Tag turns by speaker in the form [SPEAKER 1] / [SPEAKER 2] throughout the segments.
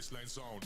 [SPEAKER 1] baseline zone.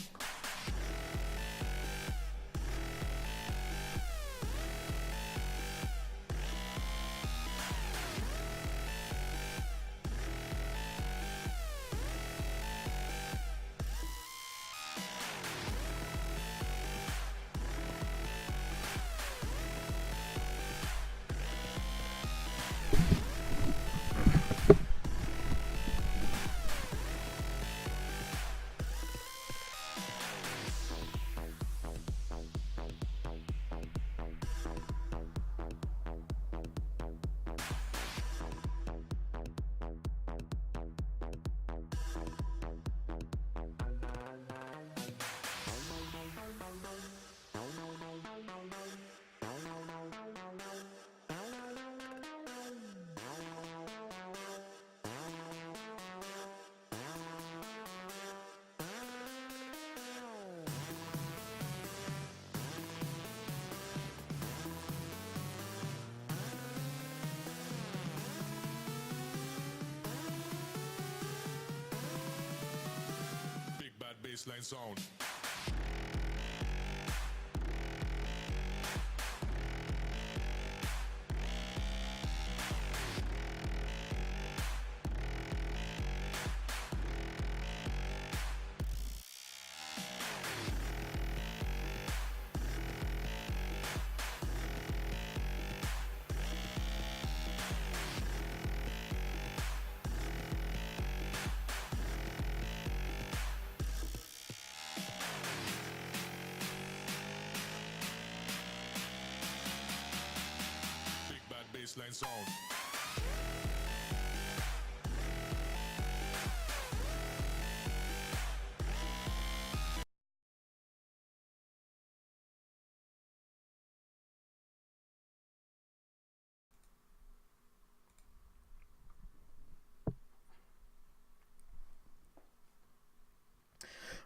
[SPEAKER 1] Big bad baseline zone. Big bad baseline zone.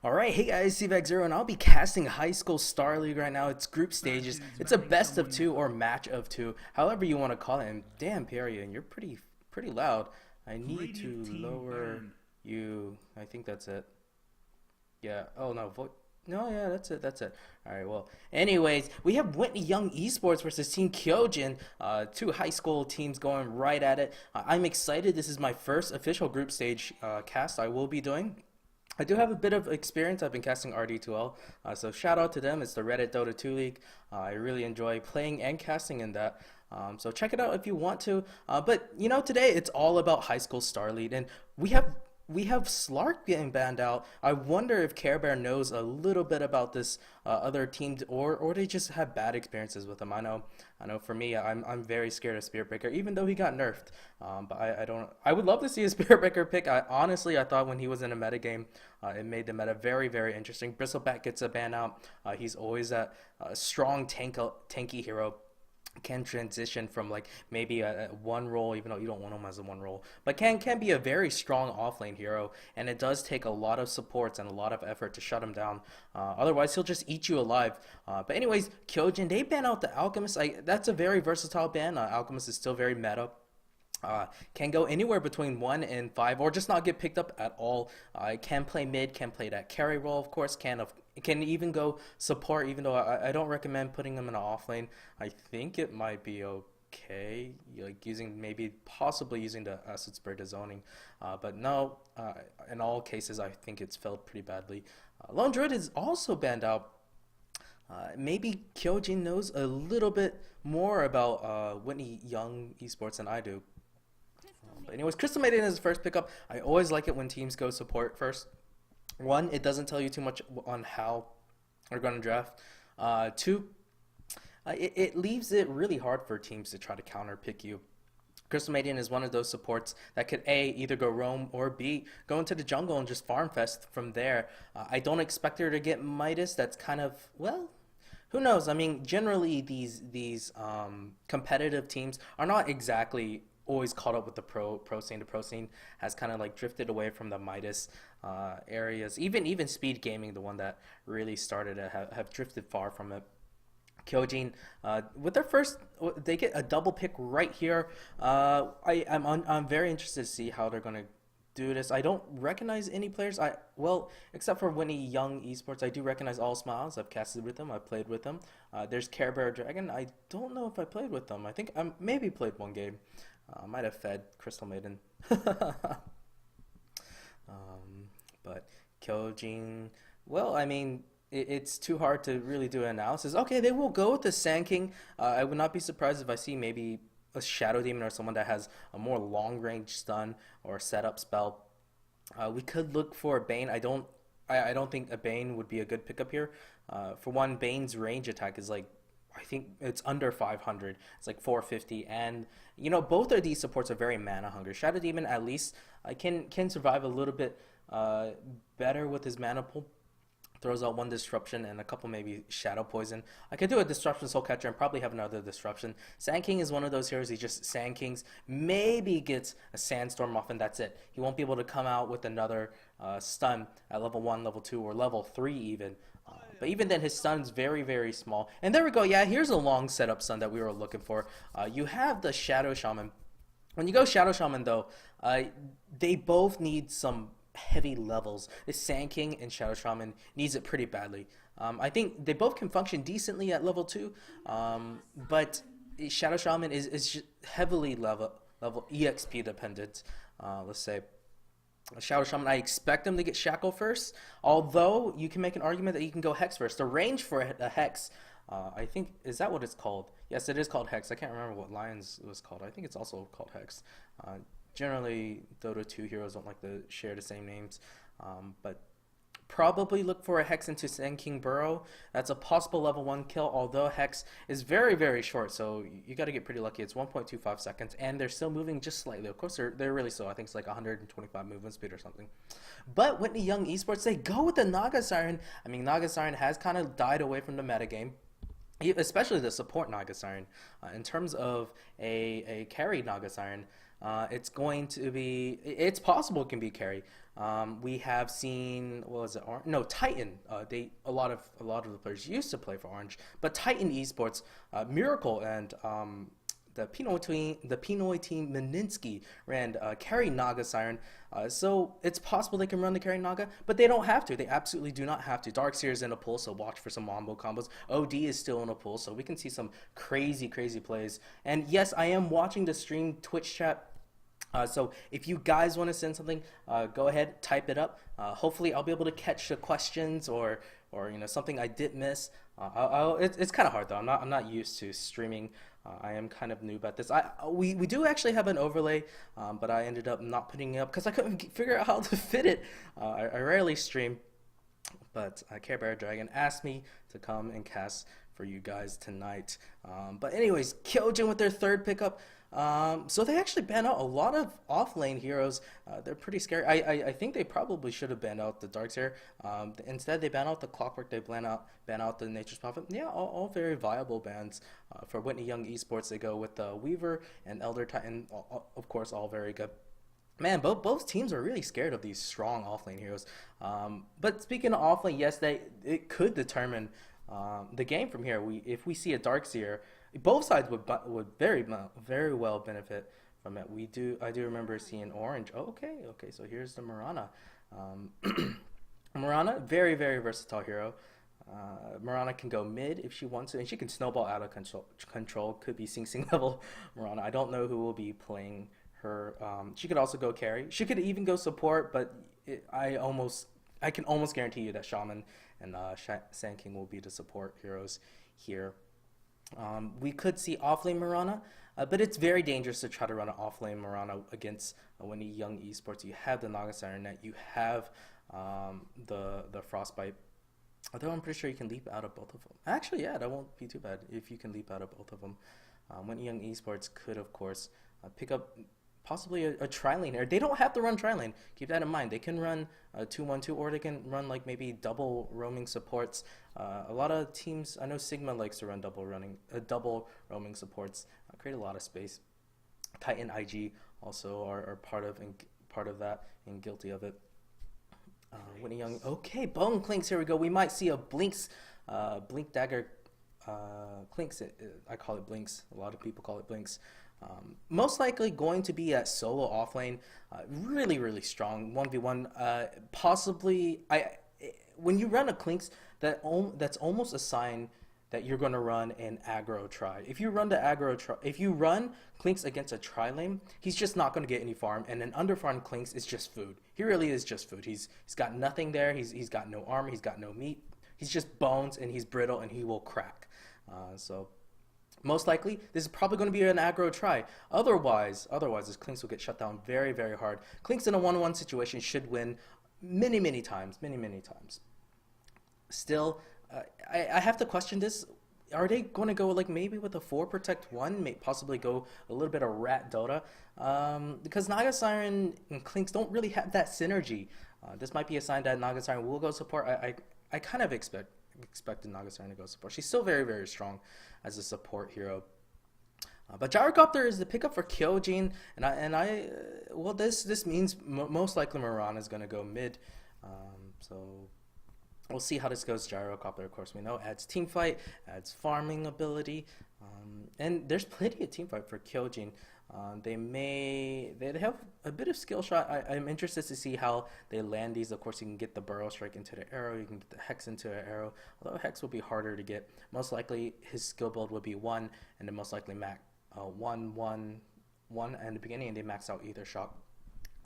[SPEAKER 2] Alright, hey guys, CVAC0, and I'll be casting High School Star League right now. It's group stages. It's a best of two or match of two, however you want to call it. And damn, Perry, and you're pretty loud. I need to lower you. I think that's it. Yeah. Oh no. No, yeah, that's it. All right, well, anyways, we have Whitney Young Esports versus Team Kyojin, two high school teams going right at it. I'm excited. This is my first official group stage cast I will be doing. I do have a bit of experience. I've been casting RD2L, so shout out to them. It's the Reddit Dota 2 League. I really enjoy playing and casting in that. So check it out if you want to. But you know, today it's all about High School Star League, and we have Slark getting banned out. I wonder if Care Bear knows a little bit about this other team, or they just have bad experiences with him. I know. For me, I'm very scared of Spirit Breaker, even though he got nerfed. But I don't. I would love to see a Spirit Breaker pick. I thought when he was in a meta game, it made the meta very very interesting. Bristleback gets a ban out. He's always a strong tanky hero, can transition from like maybe a one role, even though you don't want him as a one role, but can be a very strong offlane hero, and it does take a lot of supports and a lot of effort to shut him down. Otherwise he'll just eat you alive. But anyways, Kyojin, they ban out the Alchemist. That's a very versatile ban. Alchemist is still very meta. Can go anywhere between 1 and 5, or just not get picked up at all. Can play mid, can play that carry role, of course, can even go support, even though I don't recommend putting him in an off lane. I think it might be okay, like possibly using the Acid Spray to zoning. But no, in all cases, I think it's failed pretty badly. Lone Druid is also banned out. Maybe Kyojin knows a little bit more about Whitney Young Esports than I do. But anyways, Crystal Maiden is the first pickup. I always like it when teams go support first. One, it doesn't tell you too much on how they're going to draft. Two, it leaves it really hard for teams to try to counter pick you. Crystal Maiden is one of those supports that could A, either go roam, or B, go into the jungle and just farm fest from there. I don't expect her to get Midas. That's kind of, well, who knows? I mean, generally these competitive teams are not exactly always caught up with the pro scene. The pro scene has kind of like drifted away from the Midas areas. Even Speed Gaming, the one that really started it, have drifted far from it. Kyojin, with their first, they get a double pick right here. I'm very interested to see how they're gonna do this. I don't recognize any players. Well, except for Whitney Young Esports, I do recognize All Smiles. I've casted with them. I've played with them. There's Care Bear Dragon. I don't know if I played with them. I think I maybe played one game. Might have fed Crystal Maiden. But Kyojin, well, I mean, it's too hard to really do an analysis. Okay, they will go with the Sand King. I would not be surprised if I see maybe a Shadow Demon or someone that has a more long range stun or setup spell. We could look for a Bane. I don't think a Bane would be a good pickup here. For one, Bane's range attack is like, I think it's under 500. It's like 450, and you know both of these supports are very mana hungry. Shadow Demon at least can survive a little bit better with his mana pool. Throws out one disruption and a couple maybe shadow poison. I could do a disruption soul catcher and probably have another disruption. Sand King is one of those heroes. He just Sand Kings, maybe gets a sandstorm off and that's it. He won't be able to come out with another stun at level 1, level 2, or level 3 even. But even then, his stun's very, very small. And there we go. Yeah, here's a long setup stun that we were looking for. You have the Shadow Shaman. When you go Shadow Shaman, though, they both need some heavy levels. The Sand King and Shadow Shaman needs it pretty badly. I think they both can function decently at level 2, but Shadow Shaman is heavily level EXP dependent. Let's say Shadow Shaman, I expect him to get Shackle first, although you can make an argument that you can go Hex first. The range for a Hex, I think, is that what it's called? Yes, it is called Hex. I can't remember what Lions was called. I think it's also called Hex. Generally, Dota 2 heroes don't like to share the same names, but probably look for a Hex into Sand King Burrow. That's a possible level 1 kill, although Hex is very, very short, so you got to get pretty lucky. It's 1.25 seconds, and they're still moving just slightly. Of course, they're really slow. I think it's like 125 movement speed or something. But Whitney Young Esports, they go with the Naga Siren. I mean, Naga Siren has kind of died away from the metagame, especially the support Naga Siren. In terms of a carry Naga Siren, it's going to be, it's possible it can be carry. We have seen, what was it? No, Titan. A lot of the players used to play for Orange, but Titan Esports, Miracle, and the Pinoy team Meninsky ran carry Naga Siren. So it's possible they can run the carry Naga, but they don't have to. They absolutely do not have to. Darkseer is in a pool, so watch for some Mambo combos. OD is still in a pool, so we can see some crazy, crazy plays. And yes, I am watching the stream Twitch chat. So if you guys want to send something, go ahead, type it up. Hopefully I'll be able to catch the questions or you know, something I did miss. It's kind of hard though. I'm not used to streaming. I am kind of noob at this. We do actually have an overlay, but I ended up not putting it up because I couldn't figure out how to fit it. I rarely stream, but Care Bear Dragon asked me to come and cast for you guys tonight. But anyways, Kyojin with their third pickup. So they actually banned out a lot of off-lane heroes. They're pretty scary. I think they probably should have banned out the Darkseer. Instead, they banned out the Clockwork. They ban out the Nature's Prophet. Yeah, all very viable bans. For Whitney Young Esports, they go with the Weaver and Elder Titan. Of course, all very good. Man, both teams are really scared of these strong off-lane heroes. But speaking of off-lane, yes, it could determine the game from here. If we see a Darkseer, both sides would very well benefit from it. I do remember seeing Orange. Oh, okay. So here's the Mirana. Mirana, very, very versatile hero. Mirana can go mid if she wants to, and she can snowball out of control. Could be Sing Sing level Mirana. I don't know who will be playing her. She could also go carry. She could even go support, but I can almost guarantee you that Shaman and Sand King will be the support heroes here. We could see offlane Mirana, but it's very dangerous to try to run an offlane Mirana against Whitney Young Esports. You have the Naga Siren net, you have the Frostbite. Although I'm pretty sure you can leap out of both of them. Actually, yeah, that won't be too bad if you can leap out of both of them. Whitney Young Esports could, of course, pick up possibly a tri-lane here. They don't have to run tri-lane. Keep that in mind. They can run 2-1-2, or they can run like maybe double roaming supports. A lot of teams, I know Sigma likes to run double roaming supports. Create a lot of space. Titan IG also are part of that and guilty of it. Whitney Young. Okay, Bone Clinks. Here we go. We might see a Blink Dagger. Clinks. I call it Blinks. A lot of people call it Blinks. Most likely going to be at solo offlane, really really strong 1v1. Possibly, when you run a Clinks, that's almost a sign that you're going to run an aggro try. If you run the aggro try, if you run Clinks against a tri lane, he's just not going to get any farm, and an underfarmed Clinks is just food. He really is just food. He's got nothing there. He's got no armor. He's got no meat. He's just bones, and he's brittle, and he will crack. So most likely, this is probably going to be an aggro try. Otherwise, this Clinks will get shut down very, very hard. Clinks in a 1-on-1 situation should win many times. Still, I have to question this. Are they going to go like maybe with a 4 protect 1, possibly go a little bit of rat Dota? Because Naga Siren and Clinks don't really have that synergy. This might be a sign that Naga Siren will go support. I kind of expected Naga Siren to go support. She's still very, very strong as a support hero. But Gyrocopter is the pickup for Kyojin, well, this means most likely Mirana is going to go mid. So we'll see how this goes. Gyrocopter, of course, we know adds team fight, adds farming ability, and there's plenty of team fight for Kyojin. They have a bit of skill shot. I'm interested to see how they land these. Of course, you can get the burrow strike into the arrow. You can get the hex into the arrow. Although hex will be harder to get. Most likely, his skill build would be 1, and then most likely max 1 in the beginning, and they max out either shot.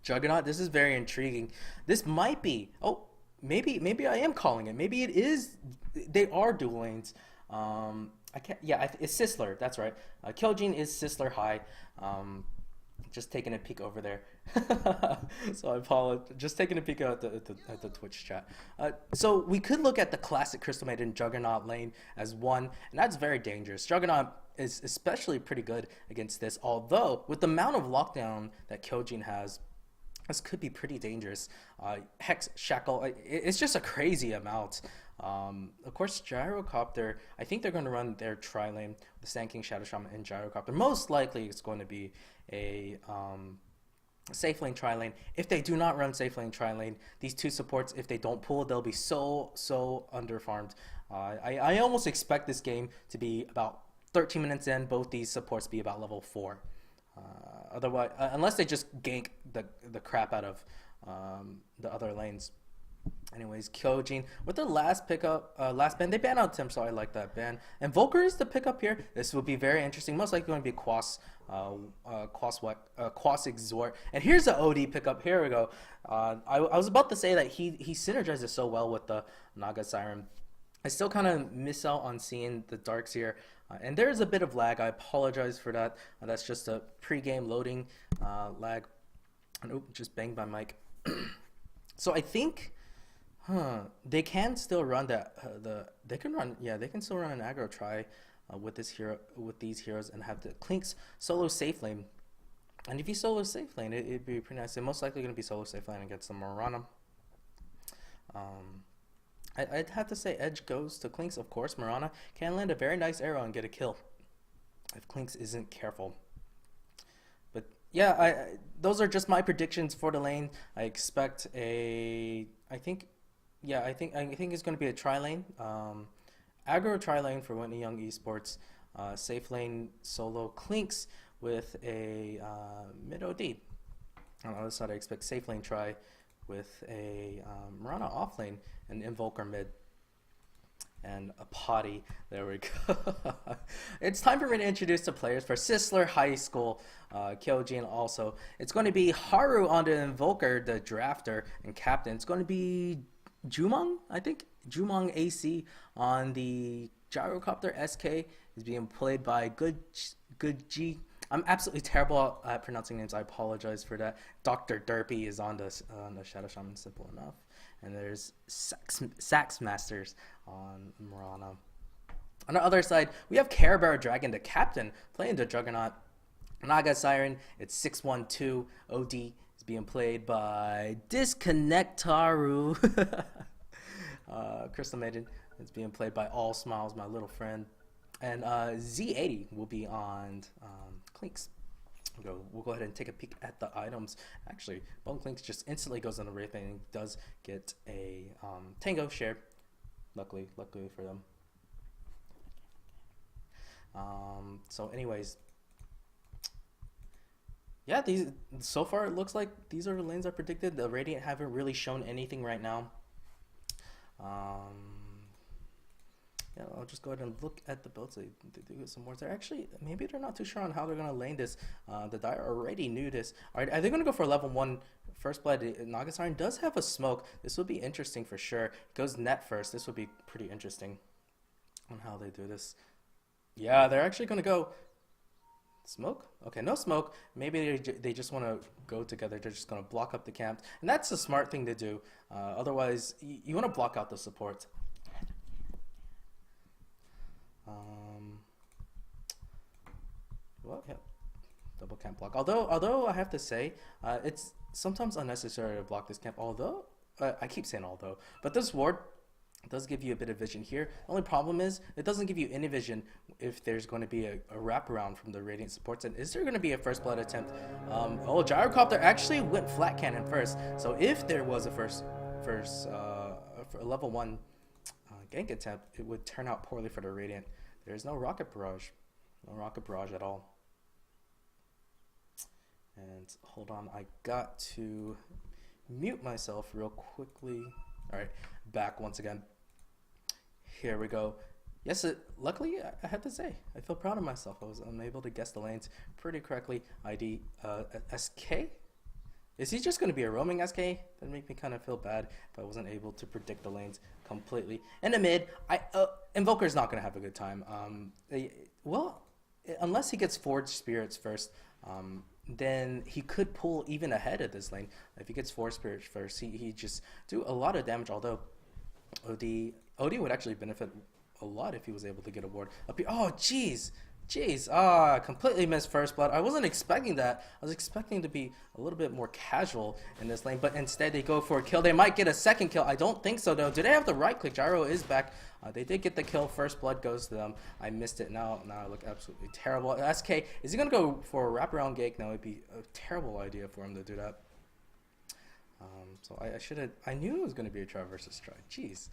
[SPEAKER 2] Juggernaut. This is very intriguing. This might be. Oh, maybe I am calling it. Maybe it is. They are dual lanes. I can't. Yeah, it's Sisler. That's right. Kyojin is Sisler high. Just taking a peek over there. So I apologize. Just taking a peek at the Twitch chat. So we could look at the classic Crystal Maiden Juggernaut lane as one, and that's very dangerous. Juggernaut is especially pretty good against this. Although with the amount of lockdown that Kyojin has, this could be pretty dangerous. Hex, Shackle, it's just a crazy amount. Of course, Gyrocopter, I think they're going to run their tri-lane, the Sand King, Shadow Shaman, and Gyrocopter. Most likely it's going to be a safe lane tri-lane. If they do not run safe lane tri-lane, these two supports, if they don't pull, they'll be so underfarmed. I almost expect this game to be about 13 minutes in, both these supports be about level 4. Otherwise, unless they just gank the crap out of the other lanes. Anyways, Kyojin with the last pickup, last ban. They ban out Tim, so I like that ban. And Volker is the pickup here. This will be very interesting. Most likely going to be Quas Exhort. And here's the OD pickup. Here we go. I was about to say that he synergizes so well with the Naga Siren. I still kind of miss out on seeing the darks here. And there is a bit of lag. I apologize for that. That's just a pre-game loading lag. And oop, just banged my mic. So I think, they can still run that. They can still run an aggro try with these heroes and have the Clinks solo safe lane. And if you solo safe lane, it'd be pretty nice. They're most likely going to be solo safe lane against the Mirana. I'd have to say edge goes to Clinks. Of course, Mirana can land a very nice arrow and get a kill if Clinks isn't careful. But yeah, those are just my predictions for the lane. I expect I think it's going to be a tri lane, aggro tri lane for Whitney Young Esports, safe lane solo Clinks with a mid OD. On the other side, I expect safe lane try with a Mirana off lane and Invoker mid and a potty. There we go. It's time for me to introduce the players for Sisler High School. Kyojin also. It's going to be Haru on the Invoker, the drafter and captain. It's going to be Jumong, I think. Jumong AC on the Gyrocopter. SK is being played by Good G. I'm absolutely terrible at pronouncing names. I apologize for that. Dr. Derpy is on the Shadow Shaman, simple enough. And there's Sax Masters on Mirana. On the other side, we have Care Bear Dragon, the captain, playing the Juggernaut. Naga Siren, it's 612. OD is being played by Disconnectaru. Crystal Maiden is being played by All Smiles, my little friend. And Z80 will be on Clinks. We'll go ahead and take a peek at the items. Actually, Bone Clinks just instantly goes on the Wraith and does get a Tango share. Luckily for them. So anyways, Yeah, these so far it looks like these are the lanes I predicted. The Radiant haven't really shown anything right now. Um, yeah, I'll just go ahead and look at the builds. They do get some more. They're actually maybe they're not too sure on how they're gonna lane this. The Dire already knew this. Are they gonna go for level one first blood? Nagasiren does have a smoke. This will be interesting for sure. It goes net first. This will be pretty interesting on how they do this. Yeah, they're actually gonna go. Smoke? Okay, no smoke. Maybe they just want to go together. They're just going to block up the camp. And that's a smart thing to do. Otherwise, you want to block out the support. Well, yeah. Double camp block. Although I have to say, it's sometimes unnecessary to block this camp. Although, I keep saying although. But this ward does give you a bit of vision here. The only problem is it doesn't give you any vision if there's going to be a wraparound from the Radiant supports. And is there going to be a first blood attempt? Oh, Gyrocopter actually went flat cannon first. So if there was a first level 1 gank attempt, it would turn out poorly for the Radiant. There's no rocket barrage. No rocket barrage at all. And hold on, I got to mute myself real quickly. All right, back once again. Here we go. Yes, luckily, I have to say, I feel proud of myself. I was unable to guess the lanes pretty correctly. ID SK? Is he just going to be a roaming SK? That'd make me kind of feel bad if I wasn't able to predict the lanes completely. In the mid, Invoker's not going to have a good time. Well, unless he gets Forged Spirits first, then he could pull even ahead of this lane. If he gets 4 spirits first, he just do a lot of damage, although OD would actually benefit a lot if he was able to get a ward up here. Oh, jeez. Completely missed first blood. I wasn't expecting that. I was expecting to be a little bit more casual in this lane, but instead they go for a kill. They might get a second kill. I don't think so, though. Do they have the right click? Gyro is back. They did get the kill. First blood goes to them. I missed it. Now I look absolutely terrible. SK, is he going to go for a wraparound gank? No, it'd be a terrible idea for him to do that. So I knew it was going to be a try versus try. Jeez.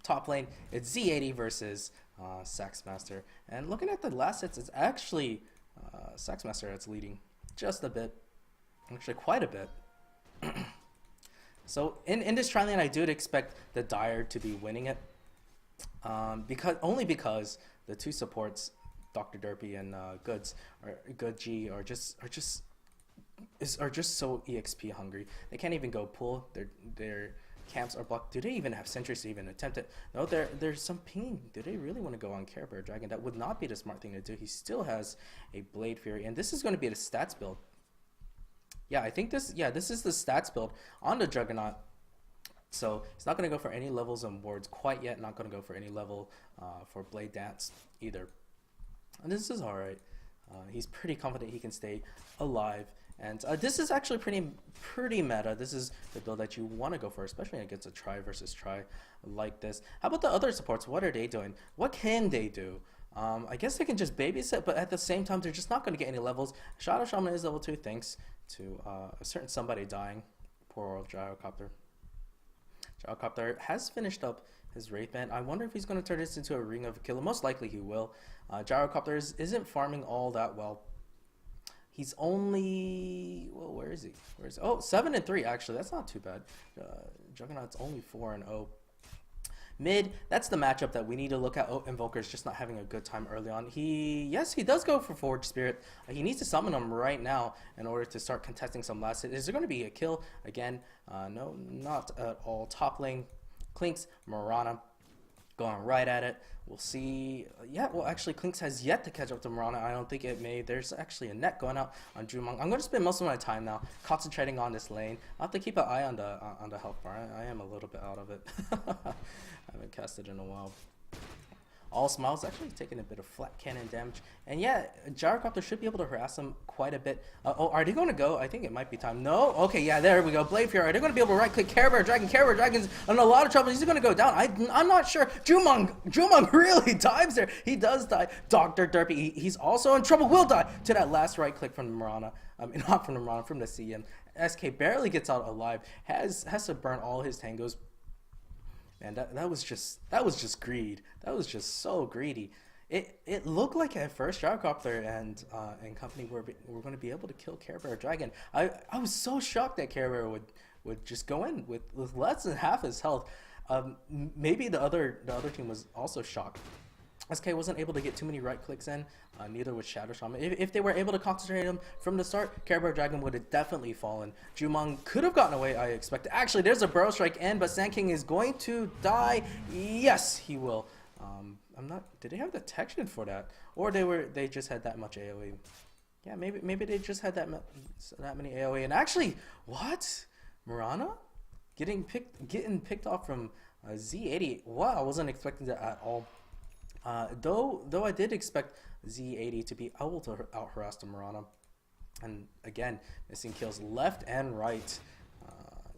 [SPEAKER 2] Top lane, it's Z80 versus Saxmaster. And looking at the last hits, it's actually Saxmaster that's leading just a bit. Actually, quite a bit. So in this tri lane, I do expect the Dire to be winning it. Because the two supports, Dr. Derpy and Good G, are just so EXP hungry. They can't even go pull. Their camps are blocked. Do they even have sentries to even attempt it? No, there's some ping. Do they really want to go on Care Bear Dragon? That would not be the smart thing to do. He still has a Blade Fury, and this is going to be the stats build. Yeah, I think this is the stats build on the Juggernaut. So he's not going to go for any levels on wards quite yet. Not going to go for any level for Blade Dance either. And this is all right. He's pretty confident he can stay alive. And this is actually pretty meta. This is the build that you want to go for, especially against a try versus try like this. How about the other supports? What are they doing? What can they do? I guess they can just babysit, but at the same time, they're just not going to get any levels. Shadow Shaman is level 2 thanks to a certain somebody dying. Poor old Gyrocopter. Gyrocopter has finished up his Wraith Band. I wonder if he's going to turn this into a Ring of Killer. Most likely he will. Gyrocopter isn't farming all that well. He's only, well, where is he? Oh, 7-3 actually. That's not too bad. Juggernaut's only 4-0. Mid, that's the matchup that we need to look at. Oh, Invoker's just not having a good time early on. Yes, he does go for Forged Spirit. He needs to summon him right now in order to start contesting some last hit. Is there going to be a kill? Again, no, not at all. Top lane, Clinks, Mirana going right at it. We'll see. Yeah, well, actually, Clinks has yet to catch up to Mirana. I don't think it may. There's actually a net going out on Jumong. I'm going to spend most of my time now concentrating on this lane. I'll have to keep an eye on the health bar. I am a little bit out of it. I haven't cast it in a while. All Smiles actually taking a bit of flat cannon damage. And yeah, Gyrocopter should be able to harass him quite a bit. Oh, are they going to go? I think it might be time. No? Okay, yeah, there we go. Blade Fury. Are they going to be able to right-click Care Bear Dragon? Care Bear Dragon's in a lot of trouble. He's going to go down. I'm not sure. Jumong really dives there. He does die. Dr. Derpy, he's also in trouble. Will die to that last right-click from the Mirana. Not from the Mirana, from the CM. SK barely gets out alive. Has to burn all his tangos. And that was just greed. That was just so greedy. it looked like at first Gyrocopter and company were going to be able to kill Care Bear Dragon. I was so shocked that Care Bear would just go in with less than half his health. Maybe the other team was also shocked. SK wasn't able to get too many right clicks in, neither was Shadow Shaman. If they were able to concentrate him from the start, Care Bear Dragon would have definitely fallen. Jumong could have gotten away, I expect. Actually, there's a Burrow Strike in, but Sand King is going to die. Yes, he will. I'm not. Did they have detection for that, or they just had that much AOE? Yeah, maybe they just had that many AOE. And actually, what? Mirana getting picked off from Z80. Wow, I wasn't expecting that at all. Though I did expect Z80 to be able to out harass the Mirana, and again missing kills left and right.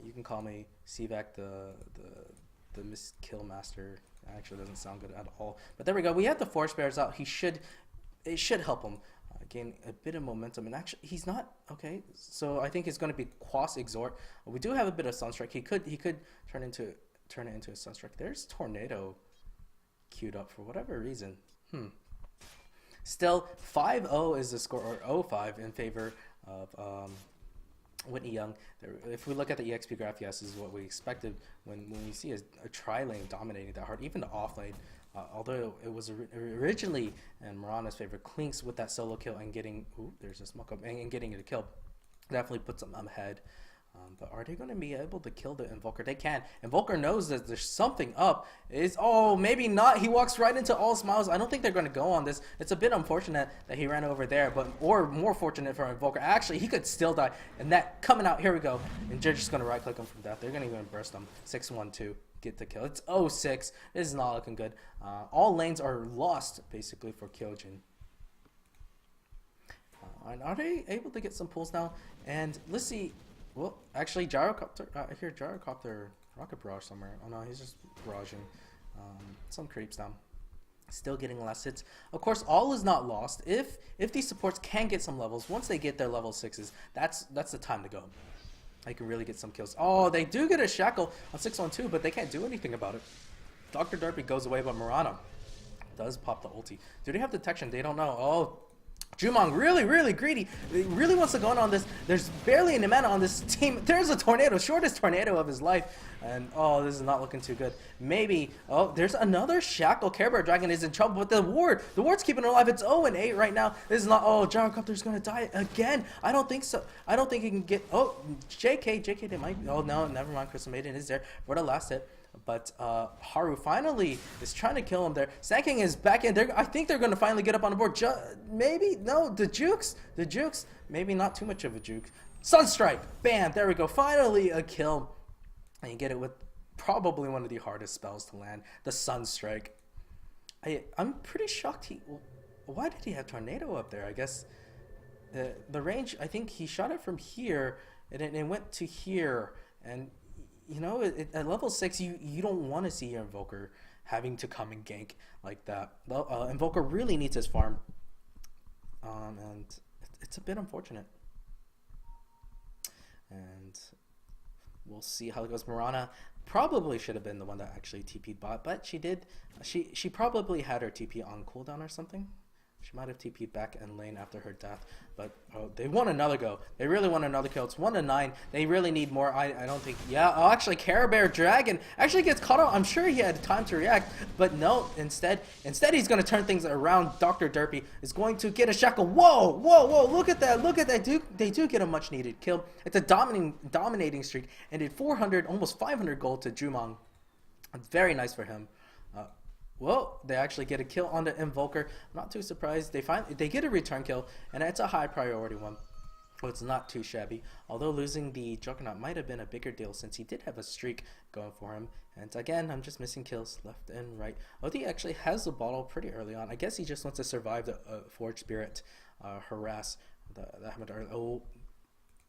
[SPEAKER 2] You can call me CVAC the miss kill master. Actually doesn't sound good at all. But there we go. We have the Force Bears out. It should help him gain a bit of momentum. And actually, he's not okay. So I think it's going to be Quas Exhort. We do have a bit of Sunstrike. He could turn it into a Sunstrike. There's Tornado queued up for whatever reason. Still, 5-0 is the score, or 0-5 in favor of Whitney Young. If we look at the EXP graph, yes, this is what we expected when we see a tri-lane dominating that hard, even the off-lane. Although it was originally in Mirana's favor, Clinks with that solo kill and getting, there's a smoke up, and getting it a kill, definitely puts them ahead. But are they going to be able to kill the Invoker? They can. Invoker knows that there's something up. Maybe not. He walks right into all smiles. I don't think they're going to go on this. It's a bit unfortunate that he ran over there, or more fortunate for Invoker. Actually, he could still die. And that coming out, here we go. And they're just going to right click him from death. They're going to even burst him. 6-1-2. Get the kill. It's 0-6. This is not looking good. All lanes are lost, basically, for Kyojin. And are they able to get some pulls now? And let's see. Well, actually, Gyrocopter. I hear Gyrocopter Rocket Barrage somewhere. Oh no, he's just barraging some creeps down. Still getting less hits. Of course, all is not lost. If these supports can get some levels, once they get their level 6s, that's the time to go. They can really get some kills. Oh, they do get a shackle on 6-1-2, but they can't do anything about it. Dr. Derpy goes away, but Mirana does pop the ulti. Do they have detection? They don't know. Oh. Jumong really greedy. He really wants to go on this. There's barely any mana on this team. There's a tornado, shortest tornado of his life. And this is not looking too good. Maybe, there's another shackle. Care Bear Dragon is in trouble, but the ward's keeping it alive. It's 0-8 right now. This is not, Gyrocopter's gonna die again. I don't think so. I don't think he can get, JK, they might, no, never mind. Crystal Maiden is there for the last hit. But Haru finally is trying to kill him there. Sand King is back in. I think they're going to finally get up on the board. Maybe? No, the jukes. Maybe not too much of a juke. Sunstrike. Bam. There we go. Finally a kill. And you get it with probably one of the hardest spells to land. The Sunstrike. I'm pretty shocked. Why did he have Tornado up there? I guess the range, I think he shot it from here. And it went to here. And you know, at level 6, you don't want to see your Invoker having to come and gank like that. Invoker really needs his farm, and it's a bit unfortunate. And we'll see how it goes. Mirana probably should have been the one that actually TP'd bot, but she did. She probably had her TP on cooldown or something. She might have TP'd back and lane after her death, but they want another go. They really want another kill. It's 1-9. They really need more. I don't think. Yeah. Actually, Care Bear Dragon actually gets caught out. I'm sure he had time to react, but no. Instead he's going to turn things around. Dr. Derpy is going to get a shackle. Whoa! Look at that! They do get a much needed kill. It's a dominating streak, and did 400, almost 500 gold to Jumong. Very nice for him. Well, they actually get a kill on the Invoker. I'm not too surprised. They get a return kill, and it's a high priority one. So it's not too shabby. Although losing the Juggernaut might have been a bigger deal since he did have a streak going for him. And again, I'm just missing kills left and right. He actually has the bottle pretty early on. I guess he just wants to survive the Forge Spirit harass. That happened earlier.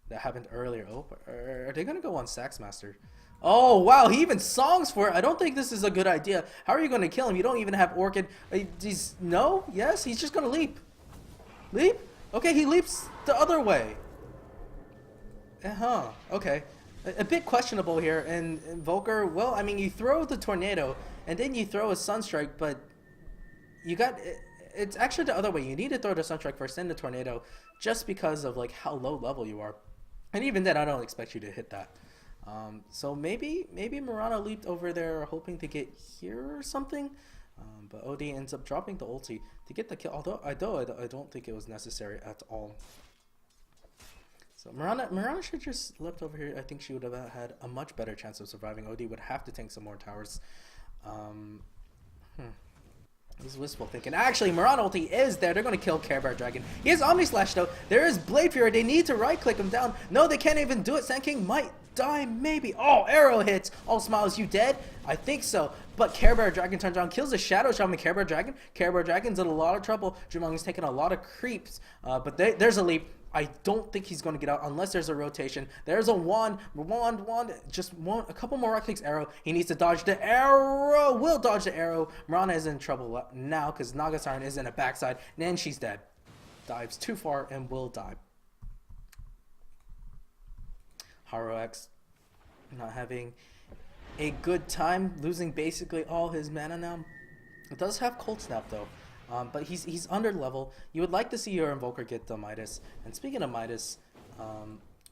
[SPEAKER 2] That happened earlier. Are they going to go on Saxmaster? Oh, wow, he even songs for it. I don't think this is a good idea. How are you going to kill him? You don't even have Orchid. No? Yes? He's just going to leap. Leap? Okay, he leaps the other way. Okay. A bit questionable here. And Invoker, well, I mean, you throw the Tornado, and then you throw a Sunstrike, but you got it's actually the other way. You need to throw the Sunstrike first, then the Tornado, just because of like how low level you are. And even then, I don't expect you to hit that. So maybe Murana leaped over there hoping to get here or something. But OD ends up dropping the ulti to get the kill. Although I don't think it was necessary at all. So Murana should just left over here. I think she would have had a much better chance of surviving. OD would have to tank some more towers. This is wistful thinking. Actually, Murana ulti is there. They're going to kill Care Bear Dragon. He has Omni Slash though. There is Blade Fury. They need to right click him down. No, they can't even do it. Sand King might die maybe. Oh, arrow hits. All smiles. You dead? I think so. But Care Bear Dragon turns around, kills the Shadow Shaman Care Bear Dragon. Care Bear Dragon's in a lot of trouble. Jumong is taking a lot of creeps. But there's a leap. I don't think he's going to get out unless there's a rotation. There's a wand, just a couple more right clicks, arrow. He needs to dodge the arrow. Will dodge the arrow. Murana is in trouble now because Naga Siren is in a backside. And then she's dead. Dives too far and will die. Haru X not having a good time, losing basically all his mana now. It does have Cold Snap though. But he's under level. You would like to see your Invoker get the Midas. And speaking of Midas,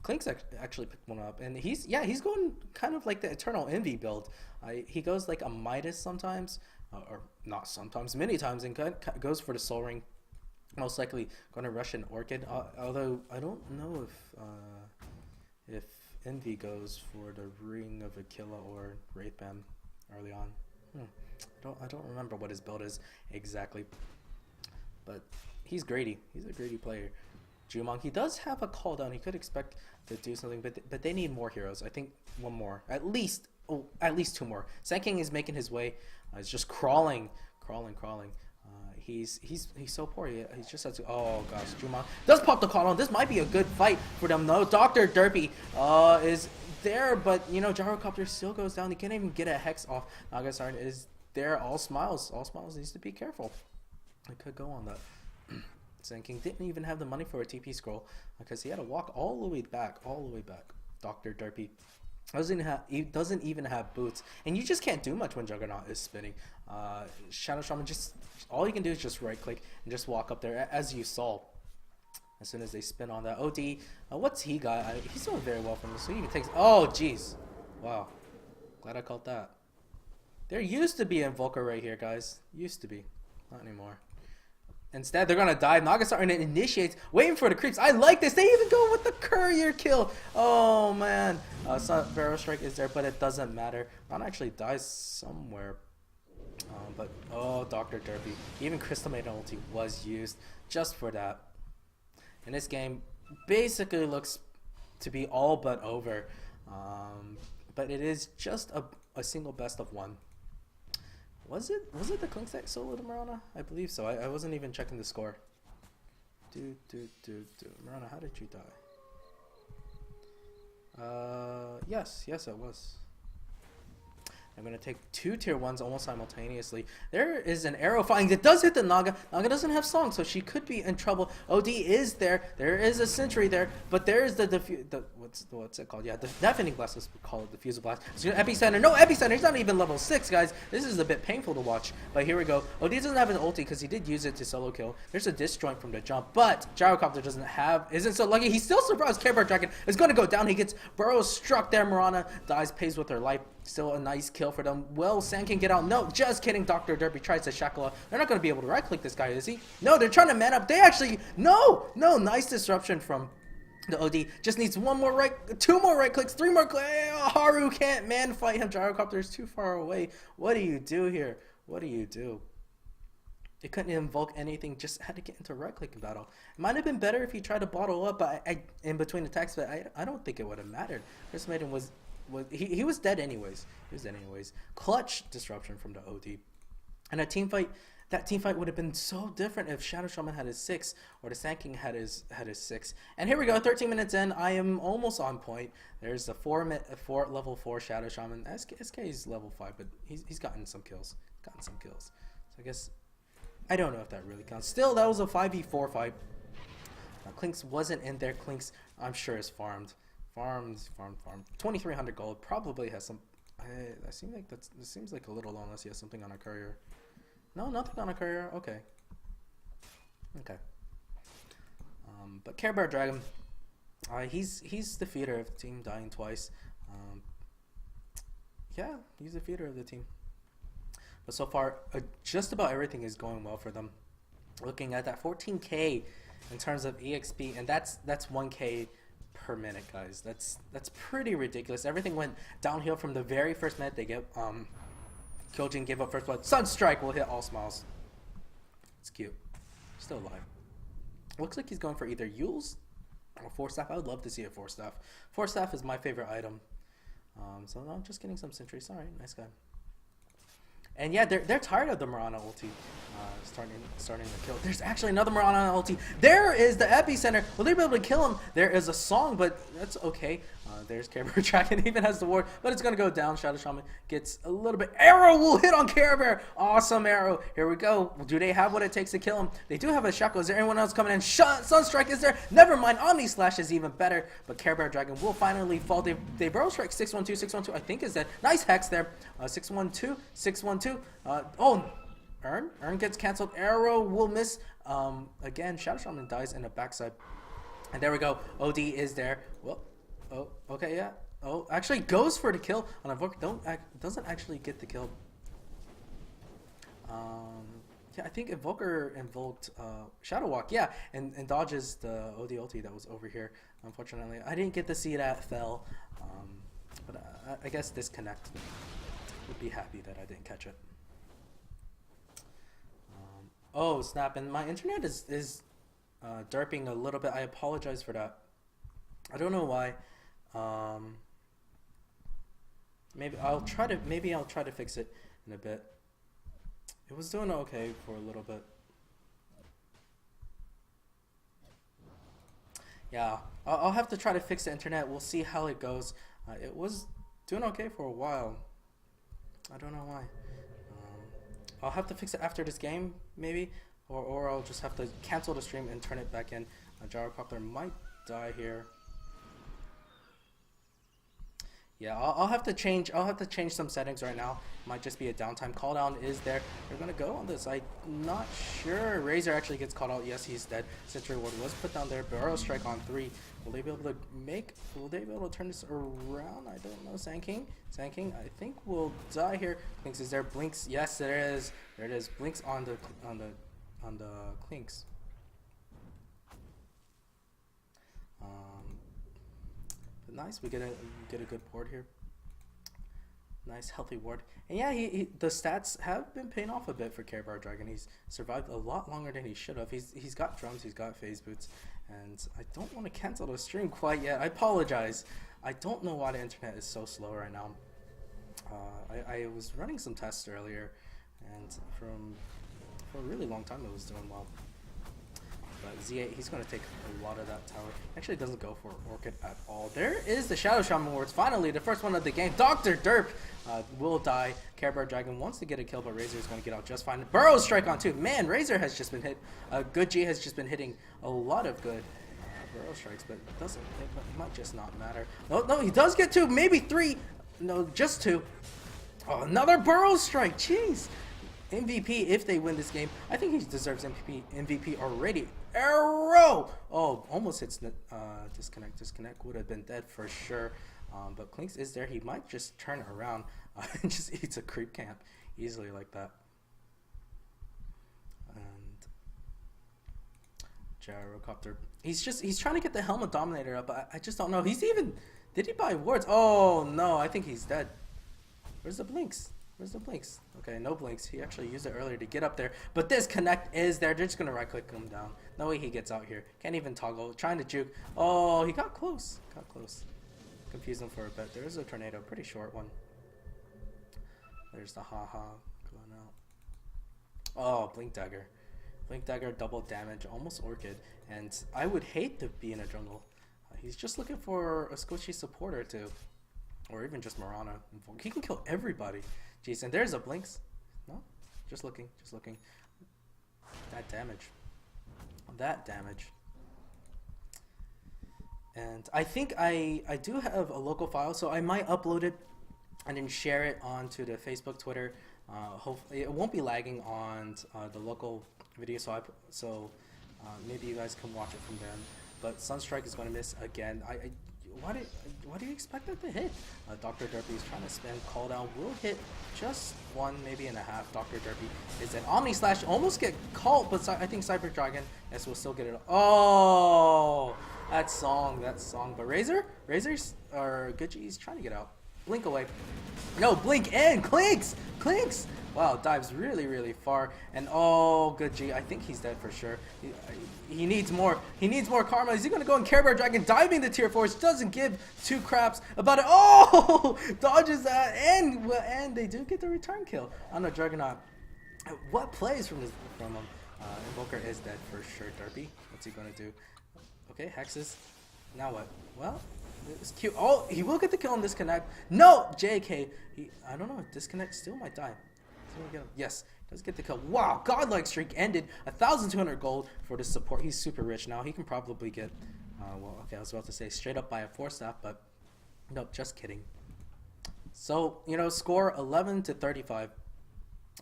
[SPEAKER 2] Klink's actually picked one up, and he's going kind of like the Eternal Envy build. He goes like a Midas sometimes, or not sometimes, many times, and goes for the Soul Ring. Most likely going to rush an Orchid. Although I don't know if Envy goes for the Ring of Aquila or Wraith Band early on. I don't remember what his build is exactly, but he's greedy. He's a greedy player. Jumong, he does have a call down. He could expect to do something, but they need more heroes. I think one more, at least two more. Sand King is making his way. He's just crawling. He's so poor. He's just has to. Oh gosh, Jumong does pop the call on. This might be a good fight for them. No, Dr. Derpy is there, but you know Gyrocopter still goes down. He can't even get a hex off. Naga Siren is there. All smiles needs to be careful. I could go on that. Sand King didn't even have the money for a TP scroll because he had to walk all the way back. Dr. Derpy doesn't even have boots, and you just can't do much when Juggernaut is spinning. Shadow Shaman, just all you can do is just right click and just walk up there, as you saw. As soon as they spin on that OD, what's he got? He's doing very well from this. So he even takes. Oh jeez, wow, glad I caught that. There used to be an Invoker right here, guys. Used to be, not anymore. Instead, they're gonna dive. Naga Siren initiates, waiting for the creeps. I like this. They even go with the courier kill. Oh man, Barrow Strike is there, but it doesn't matter. Ron actually dies somewhere. But oh, Dr. Derpy. Even Crystal Maiden ulti was used just for that. And this game basically looks to be all but over. But it is just a single best of one. Was it the Klink that solo to Murana? I believe so. I wasn't even checking the score. Murana, how did you die? Yes, it was. I'm going to take two tier 1s almost simultaneously. There is an arrow flying that does hit the Naga. Naga doesn't have song, so she could be in trouble. OD is there. There is a sentry there, but there is the what's it called? Yeah, the deafening blast. Let's call it diffusal blast. So epicenter. No epicenter. He's not even level 6, guys. This is a bit painful to watch. But here we go. OD doesn't have an ulti because he did use it to solo kill. There's a disjoint from the jump, but Gyrocopter isn't so lucky. He still survives. Care Bear Dragon is going to go down. He gets Burrow struck there. Murana dies, pays with her life. Still a nice kill for them. Will Sand King get out? No, just kidding. Dr. Derpy tries to shackle. They're not going to be able to right-click this guy, is he? No, they're trying to man up. They actually... No! Nice disruption from the OD. Just needs two more right clicks, 3 more clicks. Haru can't man fight him. Gyrocopter is too far away. What do you do here? What do you do? They couldn't invoke anything, just had to get into right-clicking battle. It might have been better if he tried to bottle up in between attacks, but I don't think it would have mattered. Chris Maiden was dead anyways. Clutch disruption from the OD. And that team fight would have been so different if Shadow Shaman had his 6 or the Sand King had his 6. And here we go, 13 minutes in. I am almost on point. There's the level 4 Shadow Shaman. SK is level 5, but he's gotten some kills. So I guess I don't know if that really counts. Still, that was a 5v4 fight. Klinks wasn't in there. Klinks, I'm sure, is farmed. 2,300 gold. Probably has some. It seems like a little low unless he has something on a courier. No, nothing on a courier. Okay. Okay. But Care Bear Dragon, he's the feeder of the team, dying twice. Yeah, he's the feeder of the team. But so far, just about everything is going well for them. Looking at that 14k in terms of EXP, and that's 1k per minute, guys. That's pretty ridiculous. Everything went downhill from the very first minute they get. Kyojin gave up first blood. Sunstrike will hit all smiles. It's cute. Still alive. Looks like he's going for either Yules or Force Staff. I would love to see a Force Staff. Force Staff is my favorite item. So I'm just getting some sentries. Alright, nice guy. And yeah, they're tired of the Mirana ulti starting to kill. There's actually another Mirana ulti. There is the epicenter. Will they be able to kill him? There is a song, but that's okay. There's Care Bear Dragon, even has the ward, but it's gonna go down. Shadow Shaman gets a little bit. Arrow will hit on Care Bear. Awesome arrow. Here we go. Do they have what it takes to kill him? They do have a Shackle. Is there anyone else coming in? Sunstrike is there. Never mind. Omni Slash is even better, but Care Bear Dragon will finally fall. They Burrow Strike 612, 612. I think is dead. Nice hex there. 612, 612. Oh. Urn gets cancelled. Arrow will miss. Again, Shadow Shaman dies in the backside. And there we go. OD is there. Well, oh, okay, yeah. Oh, actually goes for the kill on Invoker. Doesn't actually get the kill. Yeah, I think Invoker invoked Shadow Walk. Yeah, and dodges the OD ulti that was over here. Unfortunately, I didn't get to see that fell. But I guess Disconnect would be happy that I didn't catch it. Oh snap! And my internet is derping a little bit. I apologize for that. I don't know why. Maybe I'll try to fix it in a bit. It was doing okay for a little bit. Yeah, I'll have to try to fix the internet. We'll see how it goes. It was doing okay for a while. I don't know why. I'll have to fix it after this game, maybe, or I'll just have to cancel the stream and turn it back in. Gyrocopter might die here. Yeah, I'll have to change. I'll have to change some settings right now. Might just be a downtime. Cooldown is there. They're gonna go on this. I'm not sure. Razor actually gets called out. Yes, he's dead. Sentry Ward was put down there. Burrow Strike on 3. Will they be able to make? Will they be able to turn this around? I don't know. Sand King, I think will die here. Blinks is there. Blinks. Yes, there is. There it is. Blinks on the Clinks. But nice. We get a good ward here. Nice healthy ward. And yeah, the stats have been paying off a bit for Care Bear Dragon. He's survived a lot longer than he should have. He's got drums, he's got phase boots, and I don't want to cancel the stream quite yet. I apologize. I don't know why the internet is so slow right now. I was running some tests earlier, and for a really long time it was doing well. But Z8, he's going to take a lot of that tower. Actually doesn't go for Orchid at all. There is the Shadow Shaman wards. Finally, the first one of the game. Dr. Derp will die. Care Bear Dragon wants to get a kill, but Razor is going to get out just fine. Burrow Strike on 2. Man, Razor has just been hit. Good G has just been hitting a lot of good Burrow Strikes, but it might just not matter. No, he does get 2, maybe 3. No, just 2. Oh, another Burrow Strike. Jeez. MVP if they win this game. I think he deserves MVP already. Arrow! Oh, almost hits Disconnect. Disconnect would have been dead for sure. But Clinks is there. He might just turn around and just eats a creep camp easily like that. And Gyrocopter. He's trying to get the Helmet Dominator up, but I just don't know. Did he buy wards? Oh no, I think he's dead. Where's the Blinks? Where's the Blinks? Okay, no Blinks. He actually used it earlier to get up there. But Disconnect is there. They're just going to right-click him down. No way he gets out here. Can't even toggle. Trying to juke. Oh, he got close. Got close. Confused him for a bit. There's a tornado. Pretty short one. There's the haha going out. Oh, Blink Dagger. Blink Dagger, double damage. Almost Orchid. And I would hate to be in a jungle. He's just looking for a squishy supporter too. Or even just Mirana. He can kill everybody. Jeez, and there's a Blinks. No? Just looking. That damage. And I think I do have a local file, so I might upload it and then share it onto the Facebook, Twitter. Hopefully it won't be lagging on the local video, so Maybe you guys can watch it from then. But Sunstrike is going to miss again. Why do you expect that to hit? Dr. Derpy is trying to spam call down. Will hit just one, maybe and a half. Dr. Derpy is an Omni Slash. Almost get caught, but I think Cyber Dragon, yes, will still get it. Oh, that song. But Razor's or Gucci's trying to get out. Blink away. No, blink in. Clinks. Wow, dives really far. And oh, good G. I think he's dead for sure. He needs more. He needs more karma. Is he going to go in Care Bear Dragon? Diving the tier 4s. Doesn't give two craps about it. Oh! Dodges that. And they do get the return kill on the Juggernaut. What plays from him? Invoker is dead for sure. Derpy. What's he going to do? Okay, Hexes. Now what? Well, it's cute. Oh, he will get the kill on Disconnect. No! JK. I don't know. Disconnect still might die. Yes, does get the kill. Wow, godlike streak ended. 1,200 gold for the support. He's super rich now. He can probably get, well, okay, I was about to say straight up by a 4-staff, but no, just kidding. So, you know, score 11-35.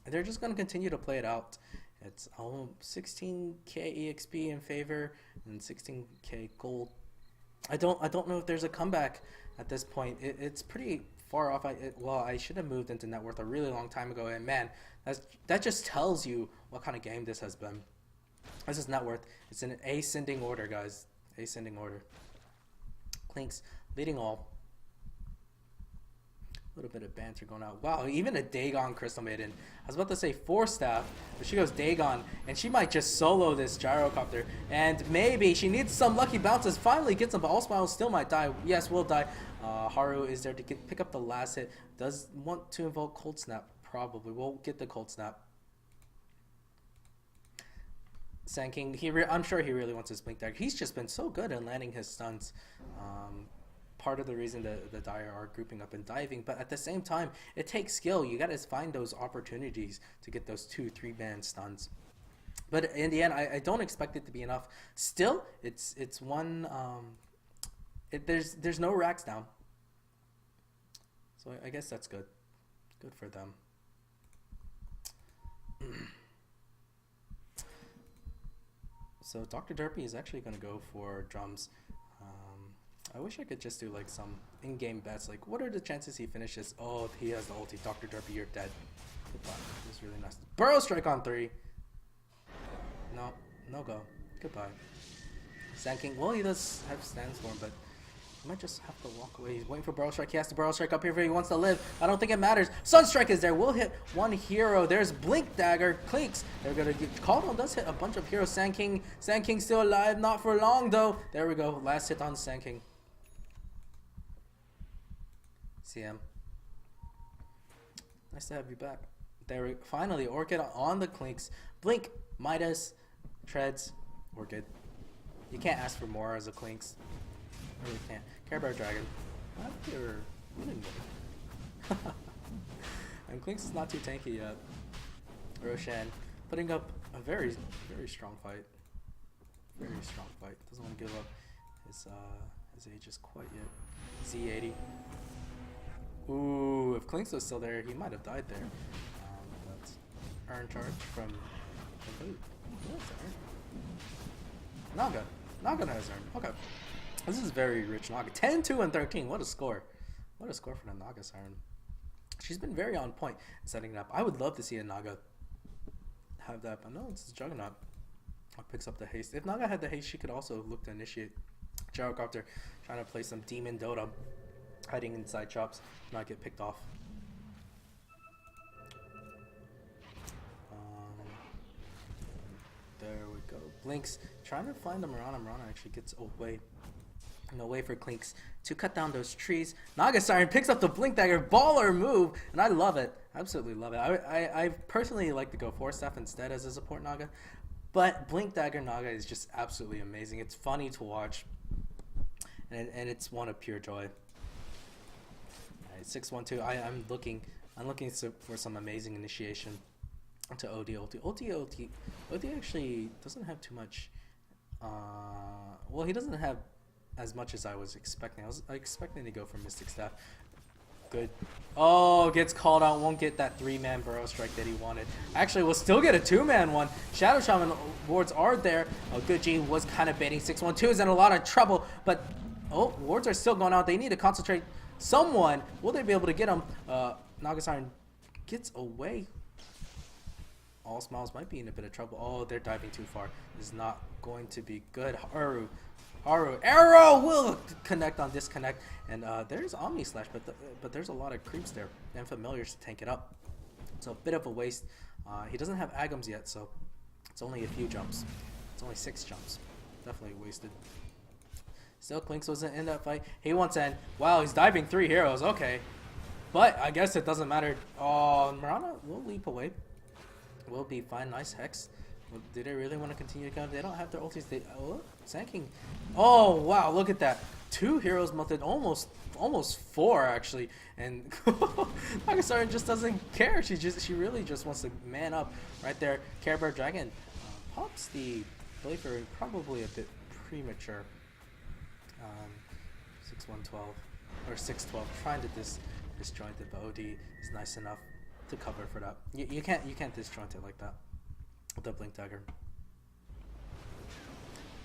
[SPEAKER 2] They're just going to continue to play it out. It's 16k EXP in favor and 16k gold. I don't know if there's a comeback at this point. It's pretty far off. Well, I should have moved into net worth a really long time ago, and man, that just tells you what kind of game this has been. This is net worth. It's in an ascending order, guys. Ascending order. Clinks leading all. A little bit of banter going out. Wow, even a Dagon Crystal Maiden. I was about to say 4-staff, but she goes Dagon, and she might just solo this Gyrocopter. And maybe she needs some lucky bounces. Finally gets them, but All Smiles still might die. Yes, will die. Haru is there to pick up the last hit. Does want to invoke Cold Snap. Probably. We'll get the Cold Snap. Sand King, I'm sure he really wants his Blink Dagger. He's just been so good at landing his stuns. Part of the reason the Dire are grouping up and diving, but at the same time, it takes skill. You gotta find those opportunities to get those 2-3 man stuns. But in the end, I don't expect it to be enough. Still, it's one. There's no racks down, so I guess that's good. Good for them. So Dr. Derpy is actually gonna go for drums. I wish I could just do like some in-game bets. Like, what are the chances he finishes? Oh, if he has the ulti. Dr. Derpy, you're dead. Goodbye. This is really nice. Burrow Strike on 3. No go. Goodbye. Sand King, well, he does have Sandstorm, but he might just have to walk away. He's waiting for Burrow Strike. He has to Burrow Strike up here if he wants to live. I don't think it matters. Sunstrike is there. We'll hit one hero. There's Blink Dagger. Clinks. They're going to get... Caldwell does hit a bunch of heroes. Sand King still alive. Not for long, though. There we go. Last hit on Sand King. CM. Nice to have you back. There we finally Orchid on the Clinks. Blink, Midas, Treads, Orchid. You can't ask for more as a Clinks. Really can't. Care Bear Dragon. And Clinks is not too tanky yet. Roshan putting up a very strong fight. Very strong fight. Doesn't want to give up his age is quite yet. Z80. Ooh, if Clinks was still there, he might have died there. That's earn charge from who? Naga. Naga has earned. Okay. This is very rich Naga. 10, 2, and 13. What a score. What a score for the Naga Siren. She's been very on point setting it up. I would love to see a Naga have that, but no, it's Juggernaut. Picks up the haste. If Naga had the haste, she could also look to initiate. Gyrocopter trying to play some Demon Dota. Hiding inside shops, not get picked off. There we go. Blinks trying to find the Mirana. Mirana actually gets away. No way for Clinks to cut down those trees. Naga Siren picks up the Blink Dagger. Baller move, and I love it. Absolutely love it. I personally like to go 4-staff instead as a support Naga, but Blink Dagger Naga is just absolutely amazing. It's funny to watch, and it's one of pure joy. 612. I'm looking for some amazing initiation to OD. OD actually doesn't have too much. Well, he doesn't have as much as I was expecting. I was expecting to go for Mystic Staff. good. Oh, gets called out. Won't get that 3-man burrow strike that he wanted. Actually, will still get a 2-man one. Shadow Shaman wards are there. Good G was kind of baiting. 612 is in a lot of trouble. But, oh, wards are still going out. They need to concentrate. Someone, will they be able to get him? Nagasiren gets away. All Smiles might be in a bit of trouble. Oh, they're diving too far. This is not going to be good. Haru, Arrow will connect on disconnect, and there's Omni Slash, but there's a lot of creeps there and familiars to tank it up. So a bit of a waste. He doesn't have Agams yet, so it's only a few jumps. It's only 6 jumps. Definitely wasted. Still, Clinks wasn't in that fight. He wants in. Wow, he's diving 3 heroes. Okay, but I guess it doesn't matter. Oh, Mirana will leap away. Will be fine. Nice Hex. Do they really want to continue to go? They don't have their ultis. Oh, Sand King. Oh wow, look at that. 2 heroes melted, almost 4 actually. And Nagasiren just doesn't care. She really just wants to man up right there. Care Bear Dragon pops the Blazer, probably a bit premature. 6-1-12 or 6-12, trying to disjoint it, but OD is nice enough to cover for that. You can't disjoint it like that. The Blink Dagger.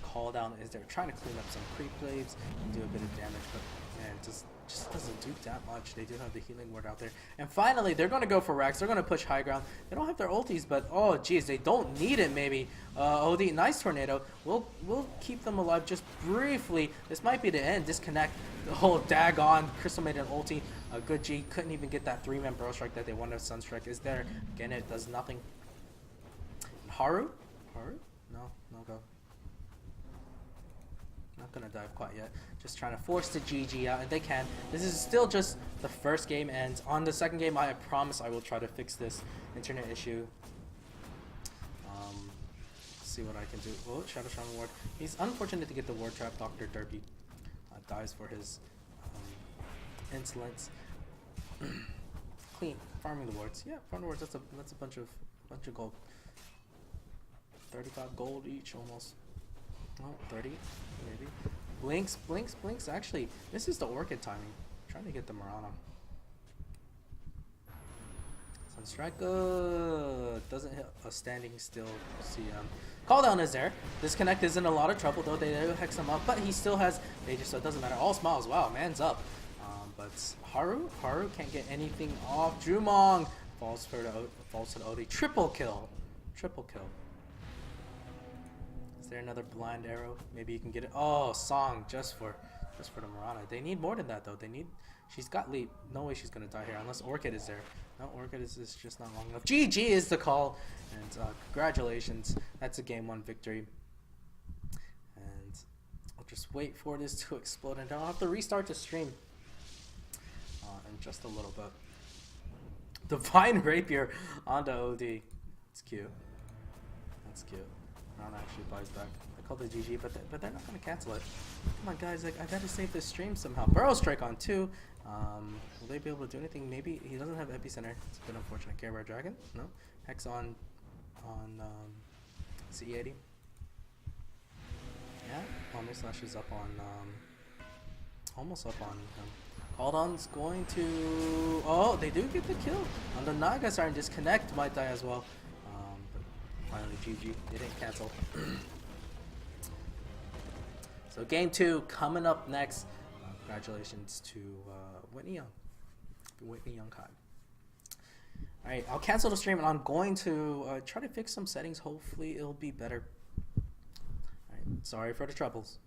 [SPEAKER 2] Call down is there, trying to clean up some creep waves and do a bit of damage, but man, just doesn't do that much. They do have the healing ward out there. And finally, they're going to go for Rax. They're going to push high ground. They don't have their ultis, but oh geez, they don't need it maybe. OD, nice tornado. We'll keep them alive just briefly. This might be the end. Disconnect. The whole daggone. Crystal made an ulti. Good G couldn't even get that 3-man burrow strike that they wanted. Sunstrike is there. Again, it does nothing. Haru? No go. Not gonna dive quite yet. Just trying to force the GG out, and they can. This is still just the first game, and on the second game, I promise I will try to fix this internet issue. See what I can do. Oh, Shadow Shaman ward. He's unfortunate to get the ward trap. Dr. Derby dies for his insolence. Clean farming the wards. Yeah, farming the wards. That's a bunch of gold. 35 gold each almost. Oh, 30 maybe. Blinks. Actually, this is the Orchid timing. I'm trying to get the Mirana. Sunstrike, good. Doesn't hit a standing still CM. Call down is there. Disconnect is in a lot of trouble though. They do hex him up, but he still has Aegis, so it doesn't matter. All Smiles, wow, man's up. But Haru can't get anything off. Jumong falls to the OD. Triple kill. Is there another blind arrow? Maybe you can get it. Oh, Song just for the Mirana. They need more than that though. She's got leap. No way she's gonna die here unless Orchid is there. No, Orchid is just not long enough. GG is the call, and congratulations. That's a game 1 victory. And I'll just wait for this to explode, and I'll have to restart the stream in just a little bit. Divine Rapier onto OD. It's cute. That's cute. Ron actually buys back. I called it GG, but they're not gonna cancel it. Come on, guys! Like I gotta save this stream somehow. Burrow Strike on 2. Will they be able to do anything? Maybe he doesn't have epicenter. It's a bit unfortunate. Care Bear Dragon? No. Hex on C80. Yeah. Omni Slash is up on almost up on him. Hold going to. Oh, they do get the kill on the Nagasiren. Disconnect might die as well. But finally, GG. They didn't cancel. So game 2 coming up next. Congratulations to Whitney Young Kai. Alright, I'll cancel the stream and I'm going to try to fix some settings. Hopefully it'll be better. Alright, sorry for the troubles.